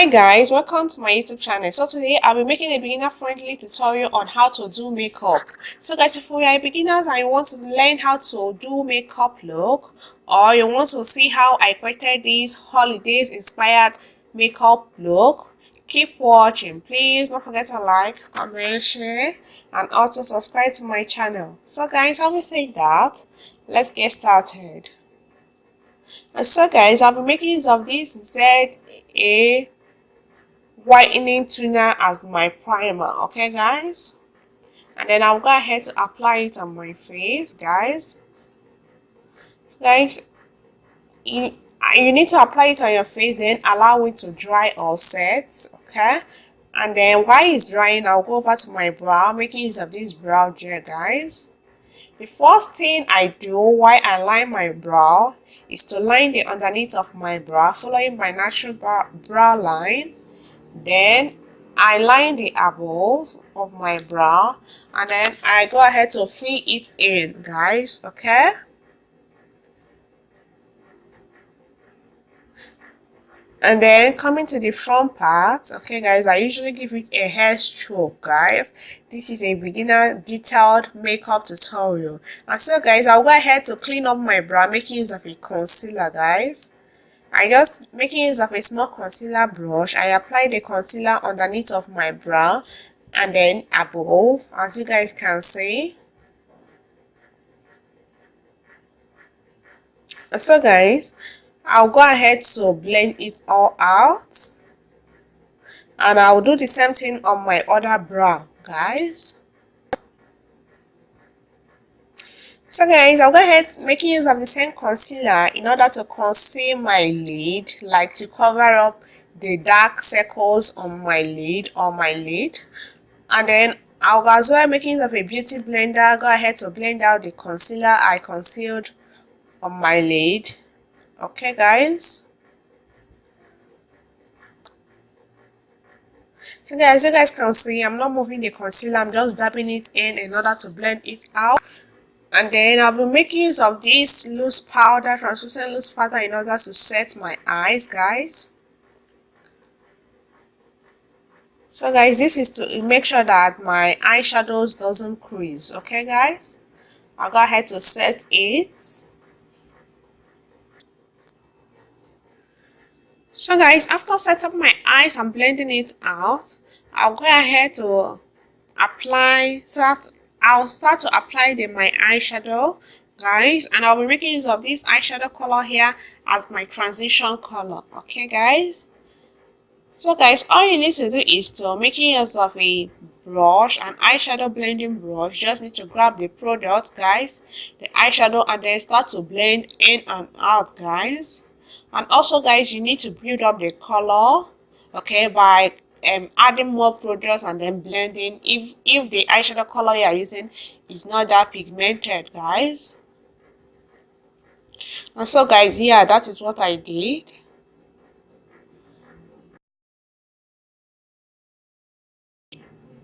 Hi guys, welcome to my YouTube channel. So today I'll be making a beginner friendly tutorial on how to do makeup. So guys, if you are beginners and you want to learn how to do makeup look, or you want to see how I created this holidays inspired makeup look, keep watching. Please don't forget to like, comment, share, and also subscribe to my channel. So guys, having said that, let's get started. And so guys, I'll be making use of this ZA whitening toner as my primer, okay guys, and then I'll go ahead to apply it on my face, guys. So guys, you need to apply it on your face, then allow it to dry or set, okay. And then while it's drying, I'll go over to my brow, making use of this brow gel, guys. The first thing I do while I line my brow is to line the underneath of my brow, following my natural brow line. Then I line the above of my brow, and then I go ahead to fill it in, guys, okay. And then coming to the front part, okay guys, I usually give it a hair stroke, guys. This is a beginner detailed makeup tutorial. And so guys, I'll go ahead to clean up my brow, making use of a concealer, guys. I just making use of a small concealer brush. I apply the concealer underneath of my brow and then above, as you guys can see. So guys, I'll go ahead to blend it all out, and I'll do the same thing on my other brow, guys. So guys, I'll go ahead making use of the same concealer in order to conceal my lid, like to cover up the dark circles on my lid or my lid. And then I'll as well making use of a beauty blender, go ahead to blend out the concealer I concealed on my lid, okay guys. So guys, you guys can see I'm not moving the concealer, I'm just dabbing it in order to blend it out. And then I'll be making use of this loose powder, translucent loose powder, in order to set my eyes, guys. So guys, this is to make sure that my eyeshadows doesn't crease, okay guys. I'll go ahead to set it. So guys, after setting my eyes and blending it out, I'll go ahead to I'll start to apply my eyeshadow, guys, and I'll be making use of this eyeshadow color here as my transition color, okay guys. So guys, all you need to do is to making use of a brush, an eyeshadow blending brush. Just need to grab the product, guys, the eyeshadow, and then start to blend in and out, guys. And also guys, you need to build up the color, okay, by adding more products and then blending if the eyeshadow color you are using is not that pigmented, guys. And so guys, yeah, that is what I did.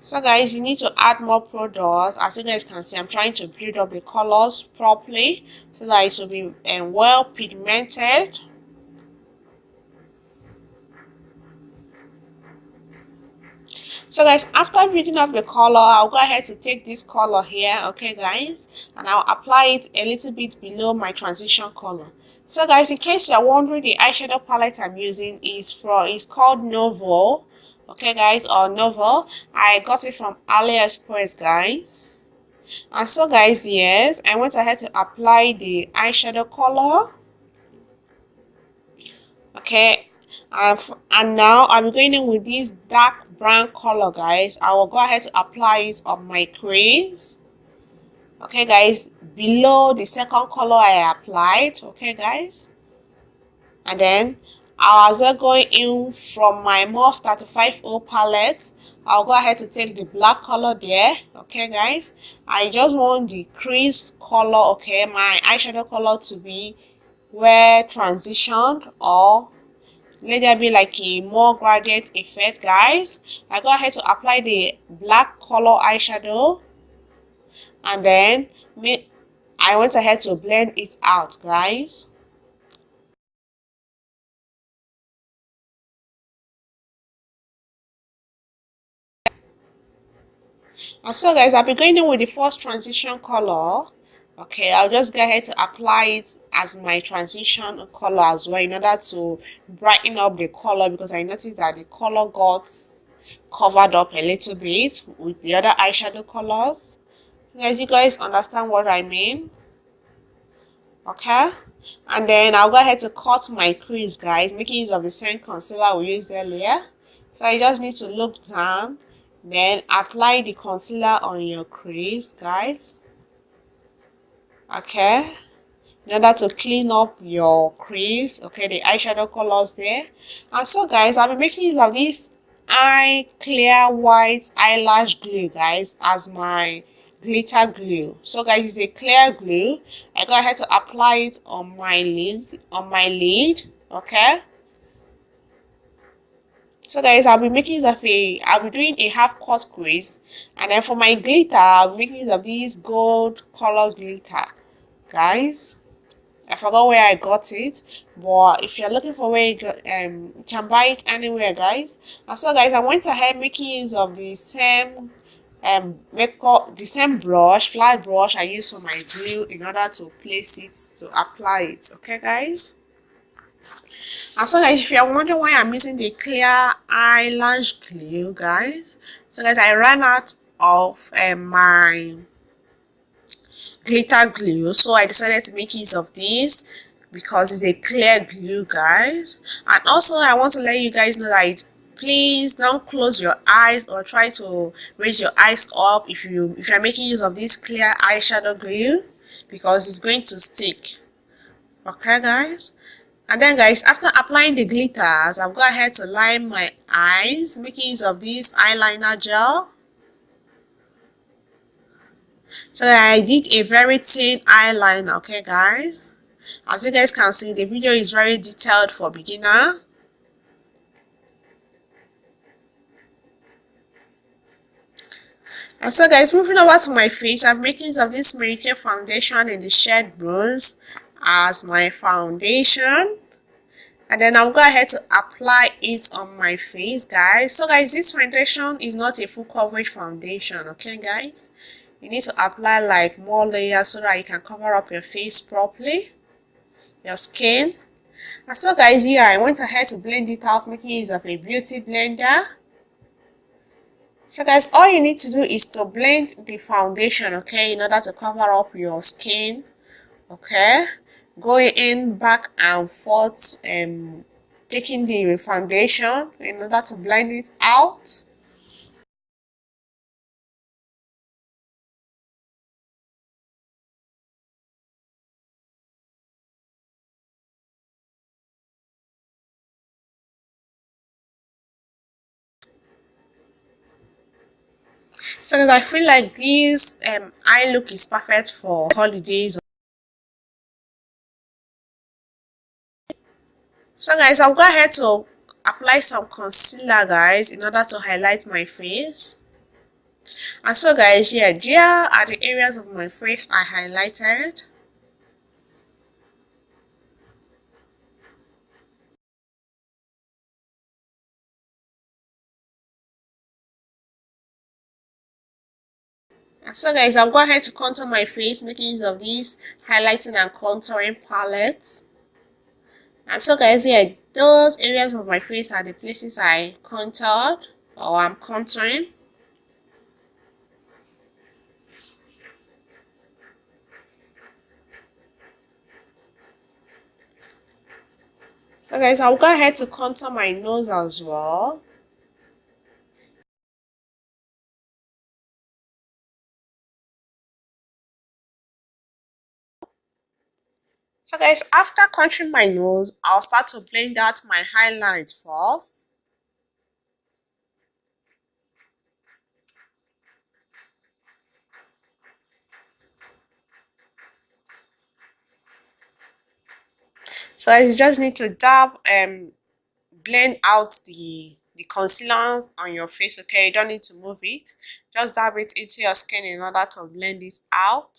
So guys, you need to add more products. As you guys can see, I'm trying to build up the colors properly so that it will be well pigmented. So guys, after building up the color, I'll go ahead to take this color here, okay guys, and I'll apply it a little bit below my transition color. So guys, in case you're wondering, the eyeshadow palette I'm using is called Novel, okay guys, or Novel. I got it from AliExpress, guys. And so guys, yes, I went ahead to apply the eyeshadow color, okay. And now I'm going in with this dark brown color, guys. I will go ahead to apply it on my crease, okay guys, below the second color I applied, okay guys. And then I'll also going in from my Morph 350 palette. I'll go ahead to take the black color there, okay guys. I just want the crease color, okay, my eyeshadow color to be well transitioned, or let there be like a more gradient effect, guys. I go ahead to apply the black color eyeshadow, and then I went ahead to blend it out, guys. And so guys, I'll be going in with the first transition color. Okay, I'll just go ahead to apply it as my transition color as well in order to brighten up the color, because I noticed that the color got covered up a little bit with the other eyeshadow colors. As you guys understand what I mean. Okay, and then I'll go ahead to cut my crease, guys, making use of the same concealer we used earlier. So I just need to look down, then apply the concealer on your crease, guys. Okay, in order to clean up your crease, okay, the eyeshadow colors there. And so guys, I'll be making use of this eye clear white eyelash glue, guys, as my glitter glue. So guys, it's a clear glue. I go ahead to apply it on my lid, okay. So guys, I'll be doing a half cut crease, and then for my glitter, I'll be making use of this gold color glitter, guys. I forgot where I got it, but if you're looking for where you can buy it anywhere, guys. And so guys, I went ahead making use of the same flat brush I use for my glue in order to place it, to apply it. Okay guys. And so guys, if you're wondering why I'm using the clear eyelash glue, guys, so guys, I ran out of my glitter glue, so I decided to make use of this because it's a clear glue, guys. And also I want to let you guys know that please don't close your eyes or try to raise your eyes up if you're making use of this clear eyeshadow glue, because it's going to stick. Okay guys. And then guys, after applying the glitters, I'll go ahead to line my eyes, making use of this eyeliner gel. So I did a very thin eyeliner, okay guys. As you guys can see, the video is very detailed for beginner. And so guys, moving over to my face, I'm making use of this Mary Kay foundation in the shade Bronze as my foundation. And then I'll go ahead to apply it on my face, guys. So guys, this foundation is not a full coverage foundation, okay guys. You need to apply like more layers so that you can cover up your face properly, your skin. And so guys, here I went ahead to blend it out, making use of a beauty blender. So guys, all you need to do is to blend the foundation, okay, in order to cover up your skin, okay. Going in back and forth, taking the foundation in order to blend it out. So guys, I feel like this eye look is perfect for holidays. So guys, I'll go ahead to apply some concealer, guys, in order to highlight my face. And so guys, here are the areas of my face I highlighted. And so guys, I'll go ahead to contour my face, making use of this highlighting and contouring palette. And so guys, here, those areas of my face are the places I contoured or I'm contouring. So guys, I'll go ahead to contour my nose as well. So guys, after contouring my nose, I'll start to blend out my highlight first. So I just need to blend out the concealers on your face, okay. You don't need to move it, just dab it into your skin in order to blend it out.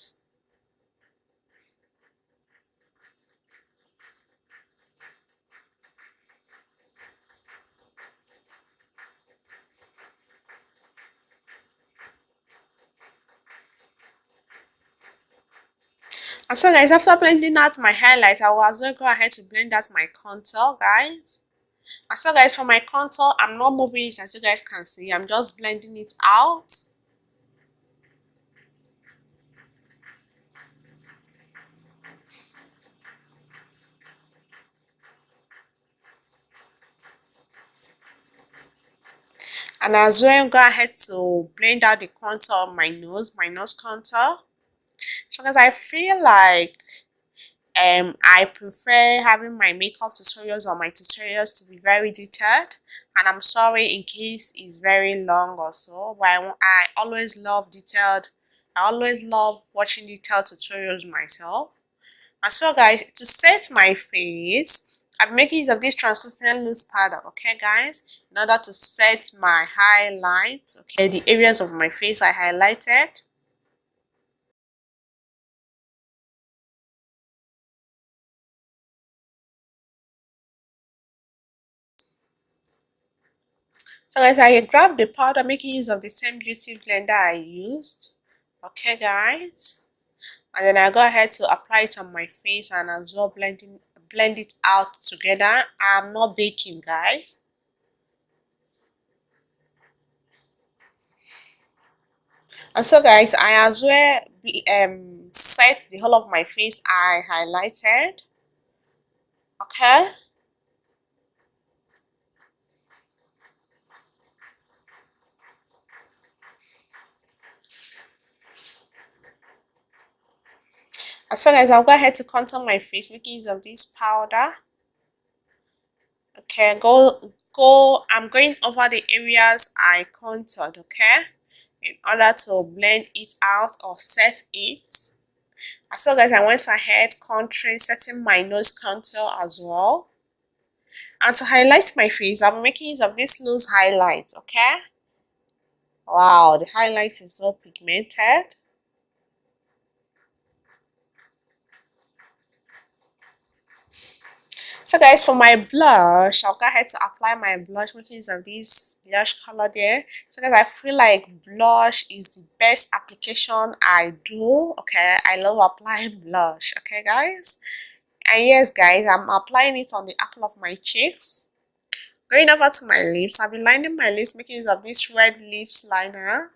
And so guys, after blending out my highlight, I will as well go ahead to blend out my contour, guys. And so guys, for my contour, I'm not moving it as you guys can see. I'm just blending it out. And as well, go ahead to blend out the contour of my nose contour. So guys, I feel like I prefer having my makeup tutorials or my tutorials to be very detailed, and I'm sorry in case it's very long or so, but I always love detailed. I always love watching detailed tutorials myself. And so guys, to set my face, I'm making use of this translucent loose powder, okay guys, in order to set my highlight, okay, the areas of my face I highlighted. So guys, I grabbed the powder making use of the same beauty blender I used, okay guys, and then I go ahead to apply it on my face and as well blend it out together. I'm not baking, guys. And so guys, I as well set the whole of my face I highlighted, okay. And so guys, I'll go ahead to contour my face making use of this powder, okay. I'm going over the areas I contoured, okay, in order to blend it out or set it. And so guys, I went ahead contouring, setting my nose contour as well. And to highlight my face, I'm making use of this loose highlight, okay. Wow, the highlight is so pigmented. So guys, for my blush, I'll go ahead to apply my blush making use of this blush color there. So guys, I feel like blush is the best application I do, okay. I love applying blush, okay guys. And yes guys, I'm applying it on the apple of my cheeks. Going over to my lips, I'll be lining my lips making use of this red lips liner.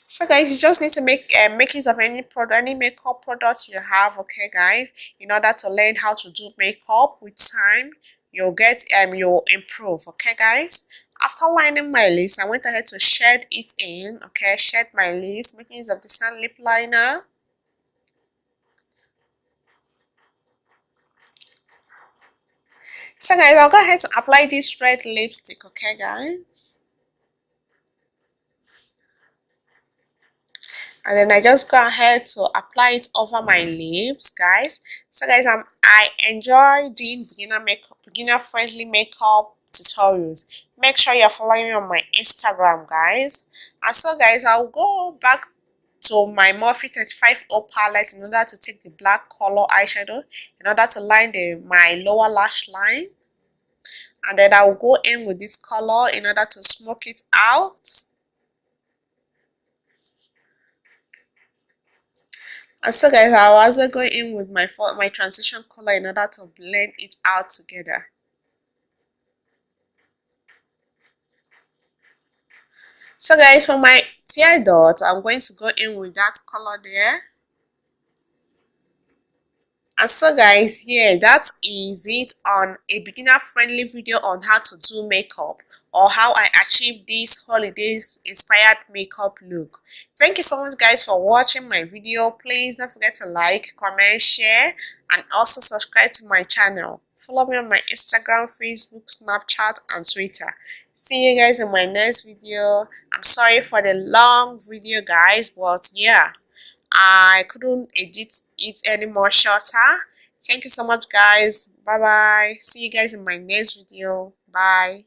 So guys, you just need to make use of any product, any makeup product you have, okay guys, in order to learn how to do makeup. With time you'll improve, okay guys. After lining my lips, I went ahead to shade it in, okay. Shade my lips making use of the sun lip liner. So guys, I'll go ahead to apply this red lipstick, okay guys. And then I just go ahead to apply it over my lips, guys. So guys, I enjoy doing beginner friendly makeup tutorials. Make sure you're following me on my Instagram, guys. And so guys, I'll go back to my Morphe 350 palette in order to take the black color eyeshadow in order to line my lower lash line. And then I'll go in with this color in order to smoke it out. And so guys, I'll also go in with my transition color in order to blend it out together. So guys, for my tear dot, I'm going to go in with that color there. And so guys, yeah, that is it on a beginner friendly video on how to do makeup or how I achieved this holidays inspired makeup look. Thank you so much guys for watching my video. Please don't forget to like, comment, share, and also subscribe to my channel. Follow me on my Instagram, Facebook, Snapchat, and Twitter. See you guys in my next video. I'm sorry for the long video guys, but yeah, I couldn't edit it any more shorter. Thank you so much guys. Bye bye. See you guys in my next video. Bye.